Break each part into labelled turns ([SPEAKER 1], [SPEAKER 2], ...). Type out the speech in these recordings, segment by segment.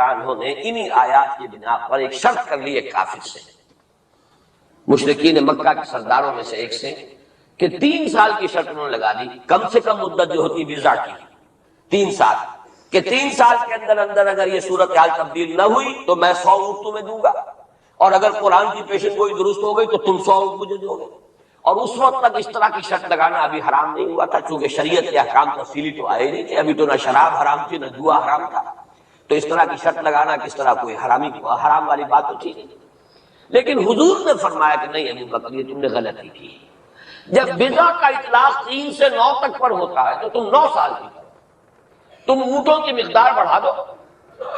[SPEAKER 1] عنہ نے انہی آیات کی بنا پر ایک شرط کر لی ایک کافر سے، مشرکین مکہ کے سرداروں میں سے ایک سے، کہ 3 سال کی شرط انہوں نے لگا دی، کم سے کم مدت جو ہوتی ویزا کی 3 سال، کہ 3 سال کے اندر اندر اگر یہ صورتحال تبدیل نہ ہوئی تو میں 100 اونٹ تمہیں دوں گا، اور اگر قرآن کی پیشن گوئی درست ہو گئی تو تم 100 اونٹ مجھے دو گے۔ اور اس وقت تک اس طرح کی شرط لگانا ابھی حرام نہیں ہوا تھا، چونکہ شریعت کے احکام تفصیلی تو آئے نہیں تھے، ابھی تو نہ شراب حرام تھی نہ جوا حرام تھا، تو اس طرح کی شرط لگانا کس طرح کوئی حرام والی بات تو تھی نہیں۔ لیکن حضور نے فرمایا کہ نہیں ابو بکر یہ تم نے غلطی کی، جب ویزا کا اطلاق 3 سے 9 تک پر ہوتا ہے تو تم 9 سال کی کرو، تم اونٹوں کی مقدار بڑھا دو،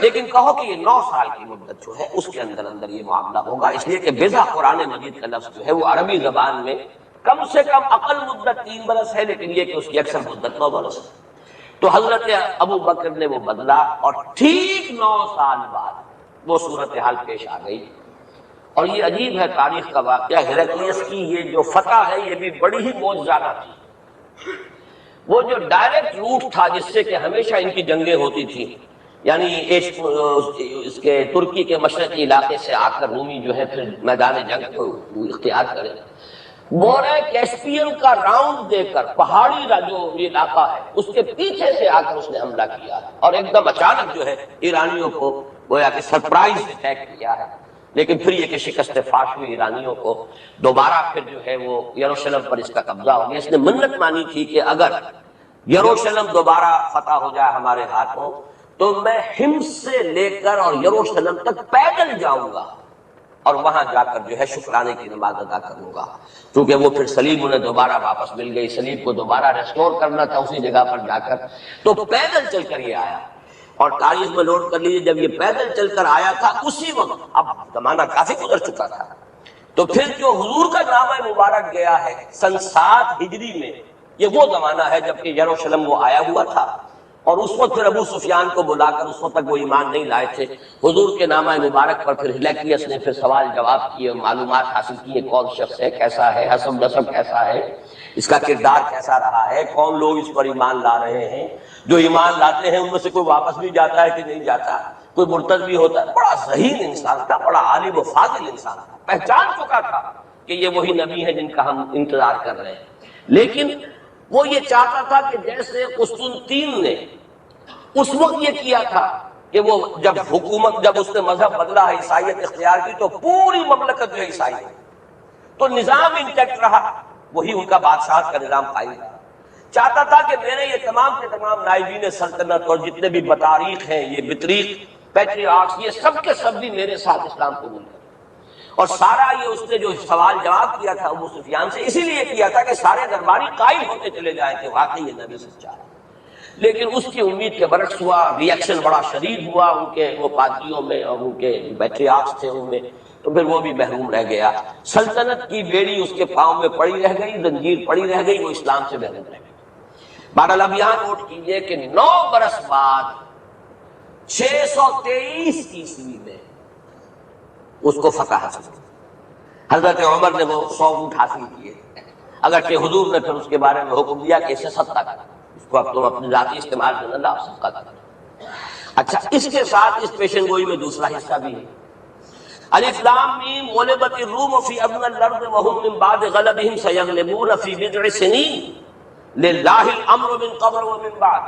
[SPEAKER 1] لیکن کہو کہ یہ 9 سال کی مدت جو ہے اس کے اندر اندر یہ معاملہ ہوگا، اس لیے کہ ویزا قرآن مجید کا لفظ جو ہے وہ عربی زبان میں کم سے کم اقل مدت 3 برس ہے، لیکن یہ کہ اس کی اکثر مدت 9 برس ہے۔ تو حضرت ابو بکر نے وہ بدلا، اور ٹھیک 9 سال بعد وہ صورتحال پیش آ گئی۔ اور یہ عجیب ہے تاریخ کا واقعہ، ہرقلیس کی یہ جو فتح ہے یہ بھی بڑی ہی معجزانہ تھی۔ وہ جو ڈائریکٹ روٹ تھا جس سے کہ ہمیشہ ان کی جنگیں ہوتی تھیں، یعنی اس کے ترکی کے مشرقی علاقے سے آ کر رومی جو ہے پھر میدان جنگ کو اختیار کرے، بورے کیسپیئن کا راؤنڈ دے کر پہاڑی جو یہ علاقہ ہے اس کے پیچھے سے آ کر اس نے حملہ کیا، اور ایک دم اچانک جو ہے ایرانیوں کو گویا کہ سرپرائز اٹیک کیا ہے۔ لیکن پھر یہ کہ شکست فاش ہوئی ایرانیوں کو، دوبارہ پھر جو ہے وہ یروشلم پر اس کا قبضہ ہو گیا۔ اس نے منت مانی تھی کہ اگر یروشلم دوبارہ فتح ہو جائے ہمارے ہاتھوں تو میں حمص سے لے کر اور یروشلم تک پیدل جاؤں گا، اور وہاں جا کر جو ہے شکرانے کی نماز ادا کروں گا، کیونکہ وہ پھر سلیب انہیں دوبارہ واپس مل گئی، سلیب کو دوبارہ ریسٹور کرنا تھا اسی جگہ پر جا کر، تو پیدل چل کر یہ آیا۔ اور تاریخ میں نوٹ کر لیجیے جب یہ پیدل چل کر آیا تھا اسی وقت، اب زمانہ کافی گزر چکا تھا، تو پھر جو حضور کا نامہ مبارک گیا ہے سن 7 ہجری میں، یہ وہ زمانہ ہے جب کہ یروشلم وہ آیا ہوا تھا، اور اس وقت پھر ابو سفیان کو بلا کر، اس وقت تک وہ ایمان نہیں لائے تھے، حضور کے نامہ مبارک پر پھر ہرقلیس نے پھر سوال جواب کیے، معلومات حاصل کیے، کون شخص ہے، کیسا ہے، حسب نسب کیسا ہے، اس کا کردار کیسا رہا ہے، کون لوگ اس پر ایمان لا رہے ہیں، جو ایمان لاتے ہیں ان میں سے کوئی واپس بھی جاتا ہے کہ نہیں جاتا، کوئی مرتد بھی ہوتا ہے۔ بڑا ذہین انسان تھا، بڑا عالم و فاضل انسان تھا، پہچان چکا تھا کہ یہ وہی نبی ہے جن کا ہم انتظار کر رہے ہیں۔ لیکن وہ یہ چاہتا تھا کہ جیسے قسطنطین نے اس وقت یہ کیا تھا کہ وہ جب اس نے مذہب بدلا ہے، عیسائیت اختیار کی، تو پوری مملکت جو ہے عیسائی ہے، تو نظام انٹیکٹ رہا، وہی ان کا بادشاہت کا نظام قائم رہا۔ چاہتا تھا کہ میرے یہ تمام کے تمام نائبین سلطنت اور جتنے بھی بطاریق ہیں، یہ بطریق پیٹریارکس، یہ سب کے سب بھی میرے ساتھ اسلام قبول کریں۔ اور سارا یہ اس نے جو سوال جواب کیا تھا ابو سفیان سے، اسی لیے کیا تھا کہ سارے درباری قائل ہوتے چلے جائیں کہ واقعی یہ نبی سچا ہے۔ لیکن اس کی امید کے برعکس ہوا، ریئیکشن بڑا شدید ہوا ان کے وہ پادریوں میں اور ان کے پیٹریارکس تھے ان میں، تو پھر وہ بھی محروم رہ گیا۔ سلطنت کی بیڑی اس کے پاؤں میں پڑی رہ گئی، زنجیر پڑی رہ گئی، وہ اسلام سے محروم رہ گئی۔ بہرحال اب یہاں نوٹ کیجئے کہ 9 برس بعد 623 عیسوی میں اس کو فتح حاصل کی۔ حضرت عمر نے وہ 100 اونٹ حاصل کیے، اگرچہ حضور نے پھر اس کے بارے میں حکم دیا کہ اسے صدقہ کرو، اس کو اب تم اپنے ذاتی استعمال میں نہ لاؤ، صدقہ کرو۔ اچھا، اس کے ساتھ اس پیشن گوئی میں دوسرا حصہ بھی ہے۔ الف لام میم غلبت الروم فی ادنی الارض وهم من بعد غلبهم سیغلبون فی بضع سنین للہ الامر من قبل ومن بعد۔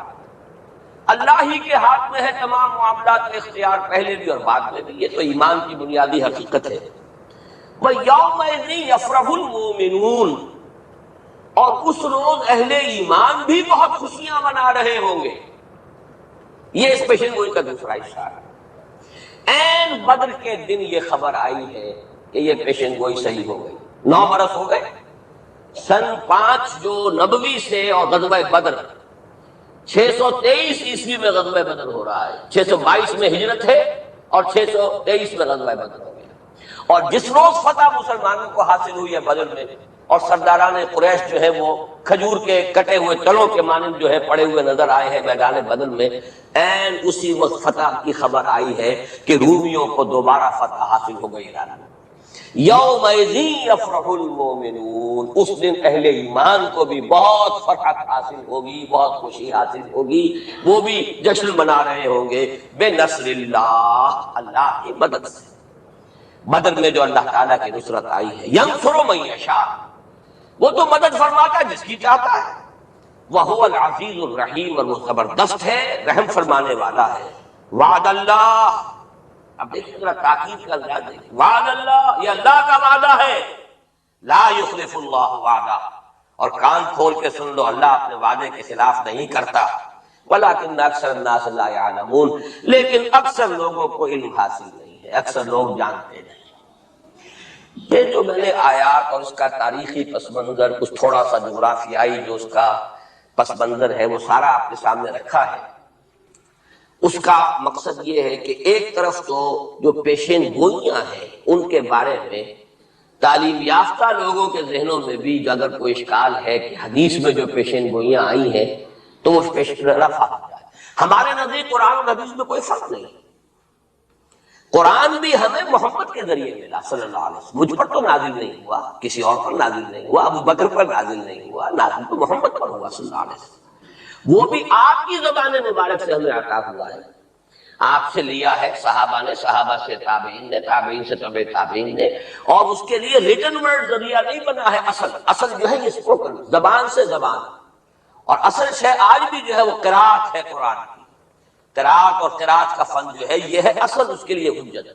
[SPEAKER 1] اللہ ہی کے ہاتھ میں ہے تمام معاملات اختیار، پہلے بھی اور بعد میں بھی، یہ تو ایمان کی بنیادی حقیقت ہے۔ وَيَوْمَئِذٍ يَفْرَحُ الْمُؤْمِنُونَ، اور اس روز اہل ایمان بھی بہت خوشیاں منا رہے ہوں گے۔ یہ اس پیشن گوئی کا دوسرا حصہ ہے۔ عین بدر کے دن یہ خبر آئی ہے کہ یہ پیشن گوئی صحیح ہو گئی۔ 9 برس ہو گئے، سن 5 جو نبوی سے اور غزوہ بدر 623 عیسوی میں غزوہ بدر ہو رہا ہے، 622 میں ہجرت ہے اور 623 میں غزوہ بدر ہو گیا۔ اور جس روز فتح مسلمانوں کو حاصل ہوئی ہے بدر میں، اور سرداران قریش جو ہے وہ کھجور کے کٹے ہوئے تلوں کے مانند جو ہے پڑے ہوئے نظر آئے ہیں میدان بدر میں، عین اسی وقت فتح کی خبر آئی ہے کہ رومیوں کو دوبارہ فتح حاصل ہو گئی ایران میں۔ یومئذ یفرح المؤمنون، اس دن اہل ایمان کو بھی بہت فرحت حاصل ہوگی، بہت خوشی حاصل ہوگی، وہ بھی جشن منا رہے ہوں گے بنصر اللہ، اللہ کی مدد سے۔ بدر میں جو اللہ تعالیٰ کی نصرت آئی ہے، ینصر من یشاء، وہ تو مدد فرماتا ہے جس کی چاہتا ہے، وَهُوَ الْعَزِيزُ الرَّحِيمُ، اور وہ زبردست ہے، رحم فرمانے والا ہے۔ وعد اللہ، اب دیکھیں ذرا تاکید کا انداز دیکھیں، وعد اللہ، یہ اللہ کا وعدہ ہے، لا یخلف اللہ وعدہ، اور کان کھول کے سن لو، اللہ اپنے وعدے کے خلاف نہیں کرتا، ولیکن اکثر الناس لا یعلمون، لیکن اکثر لوگوں کو علم حاصل نہیں ہے، اکثر لوگ جانتے نہیں۔ یہ جو میں نے آیات اور اس کا تاریخی پس منظر، کچھ تھوڑا سا جغرافیائی جو اس کا پس منظر ہے، وہ سارا آپ کے سامنے رکھا ہے۔ اس کا مقصد یہ ہے کہ ایک طرف تو جو پیشین گوئیاں ہیں ان کے بارے میں تعلیم یافتہ لوگوں کے ذہنوں میں بھی اگر کوئی اشکال ہے کہ حدیث میں جو پیشین گوئیاں آئی ہیں تو وہ رفع ہو جائے۔ ہمارے نزدیک قرآن اور حدیث میں کوئی فرق نہیں، قرآن بھی ہمیں محمد کے ذریعے ملا صلی اللہ علیہ وسلم، مجھ پر تو نازل نہیں ہوا، کسی اور پر نازل نہیں ہوا، ابو بکر پر نازل نہیں ہوا، نازل تو محمد پر ہوا صلی اللہ علیہ وسلم، وہ بھی آپ کی زبان مبارک سے ہمیں عطا ہوا ہے، آپ سے لیا ہے صحابہ نے، صحابہ سے تابعین نے، تابعین سے تبع تابعین نے، اور اس کے لیے ریٹن ورڈ ذریعہ نہیں بنا ہے، اصل جو ہے یہ اسپوکن، زبان سے زبان، اور اصل شے آج بھی جو ہے وہ قرات ہے قرآن کی، قرات اور قرات کا فن جو ہے یہ ہے اصل، اس کے لیے حجت۔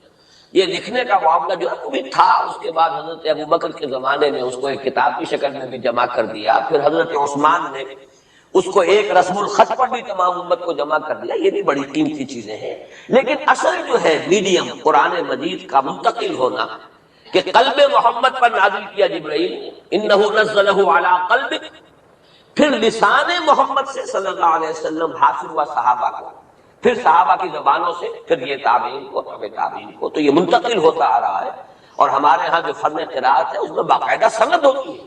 [SPEAKER 1] یہ لکھنے کا معاملہ جو ہے وہ بھی تھا، اس کے بعد حضرت ابو بکر کے زمانے میں اس کو ایک کتاب کی شکل میں بھی جمع کر دیا، پھر حضرت عثمان نے اس کو ایک رسم الخط پر بھی تمام امت کو جمع کر دیا، یہ بھی بڑی قیمتی چیزیں ہیں، لیکن اصل جو ہے میڈیم قرآن مجید کا منتقل ہونا کہ قلب محمد پر نازل کیا جبرائیل نے، انہ نزلہ علی قلبک، پھر لسان محمد سے صلی اللہ علیہ وسلم حاصل ہوا صحابہ کو، پھر صحابہ کی زبانوں سے، پھر یہ تابعین کو، تبع تابعین کو، تو یہ منتقل ہوتا آ رہا ہے۔ اور ہمارے ہاں جو فن قرات ہے اس میں باقاعدہ سند ہوتی ہے،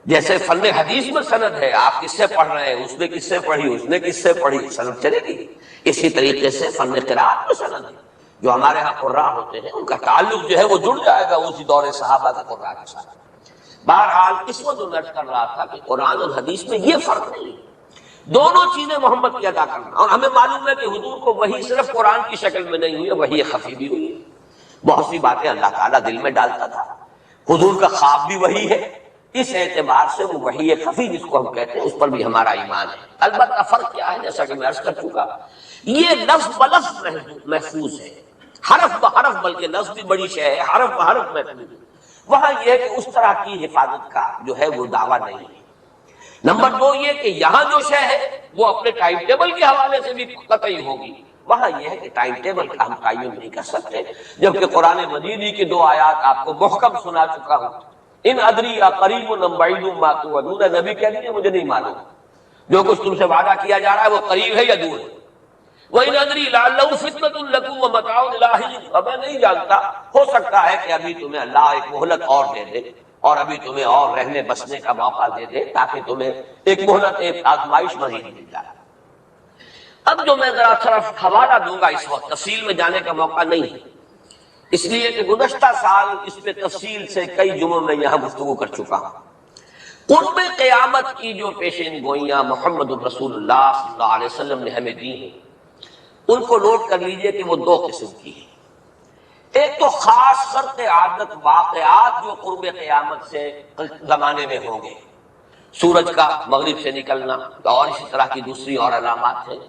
[SPEAKER 1] جیسے فن حدیث میں سند ہے، آپ کس سے پڑھ رہے ہیں، اس نے کس سے پڑھی، اس نے کس سے پڑھی، سند چلے گی، اسی طریقے سے فن قرات میں سند ہے، جو ہمارے ہاں قراء ہوتے ہیں ان کا تعلق جو ہے وہ جڑ جائے گا اسی دور صحابہ کے قراء کے ساتھ۔ بہرحال اس وقت جو نرج کر رہا تھا کہ قرآن اور حدیث میں یہ فرق نہیں، دونوں چیزیں محمد کی ادا کرنا، اور ہمیں معلوم ہے کہ حضور کو وحی صرف قرآن کی شکل میں نہیں ہوئی ہے، وحی خفی بھی ہوئی ہے، بہت سی باتیں اللہ تعالیٰ دل میں ڈالتا تھا، حضور کا خواب بھی وحی ہے، اس اعتبار سے وہ وحی خفی جس کو ہم کہتے ہیں اس پر بھی ہمارا ایمان ہے۔ البتہ فرق کیا ہے، جیسا کہ میں عرض کر چکا، یہ لفظ بلفظ محفوظ ہے، حرف بحرف، بلکہ لفظ بھی بڑی شے ہے، حرف بحرف محفوظ ہے، وہاں یہ ہے کہ اس طرح کی حفاظت کا جو ہے وہ دعویٰ نہیں ہے۔ نمبر دو یہ کہ یہاں جو شے ہے وہ اپنے ٹائم ٹیبل کے حوالے سے بھی قطعی ہوگی، وہاں یہ ہے کہ ٹائم ٹیبل کا ہم تعین نہیں کر سکتے، جبکہ قرآن مجید ہی کی 2 آیات آپ کو محکم سنا چکا ہوں، ان ادری اقریب ام بعید ما توعدون، نبی کہہ دیجیے مجھے نہیں معلوم، جو کچھ تم سے وعدہ کیا جا رہا ہے وہ قریب ہے یا دور ہے، وَإِنْ أَدْرِي لَعَلَّهُ فِتْنَةٌ لَكُمْ وَمَتَاعٌ إِلَىٰ حِينٍ، اب میں نہیں جانتا، ہو سکتا ہے کہ ابھی تمہیں اللہ ایک مہلت اور دے دے، اور ابھی تمہیں اور رہنے بسنے کا موقع دے دے، تاکہ تمہیں ایک مہلت، ایک آزمائش مزید مل جائے۔ اب جو میں ذرا صرف حوالہ دوں گا، اس وقت تفصیل میں جانے کا موقع نہیں ہے، اس لیے کہ گزشتہ سال اس پہ تفصیل سے کئی جمعوں میں یہاں گفتگو کر چکا ہوں۔ قرب قیامت کی جو پیشین گوئیاں محمد الرسول اللہ صلی اللہ علیہ وسلم نے ہمیں دی ہیں، ان کو نوٹ کر لیجئے کہ وہ 2 قسم کی ہیں۔ ایک تو خاص خرق عادت واقعات جو قرب قیامت سے زمانے میں ہوں گے، سورج کا مغرب سے نکلنا اور اسی طرح کی دوسری اور علامات ہیں۔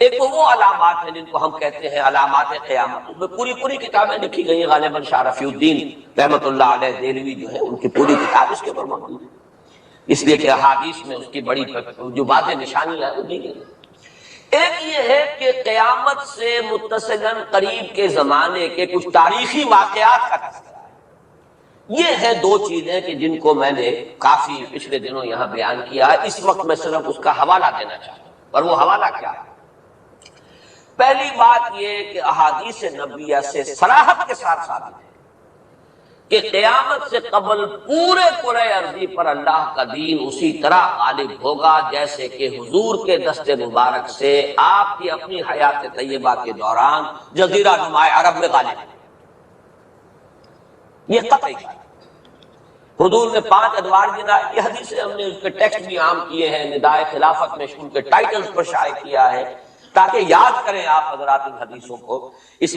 [SPEAKER 1] ایک تو وہ علامات ہیں جن کو ہم کہتے ہیں علامات قیامت، اس میں پوری کتابیں لکھی گئی ہیں، غالباً شاہ رفیع الدین رحمۃ اللہ علیہ دہلوی جو ہے ان کی پوری کتاب اس کے اوپر موجود ہے، اس لیے کہ احادیث میں اس کی بڑی جو واضح نشانیاں ہیں وہ دی گئی۔ ایک یہ ہے کہ قیامت سے متصلاً قریب کے زمانے کے کچھ تاریخی واقعات کا تذکرہ ہے۔ یہ ہے 2 چیزیں کہ جن کو میں نے کافی پچھلے دنوں یہاں بیان کیا ہے، اس وقت میں صرف اس کا حوالہ دینا چاہتا ہوں، اور وہ حوالہ کیا ہے؟ پہلی بات یہ کہ احادیث نبویہ سے صراحت کے ساتھ ثابت ہے کہ قیامت سے قبل پورے کرۂ ارضی پر اللہ کا دین اسی طرح غالب ہوگا جیسے کہ حضور کے دست مبارک سے آپ کی اپنی حیات طیبہ کے دوران جزیرہ نما عرب میں غالب ہے۔ یہ قطعی بات. حضور نے 5 ادوار گنا. یہ حدیثیں ہم نے اس کے ٹیکسٹ بھی عام کیے ہیں، ندائے خلافت میں ان کے ٹائٹلز پر شائع کیا ہے تاکہ یاد کریں آپ حضرات ان حدیثوں کو. اس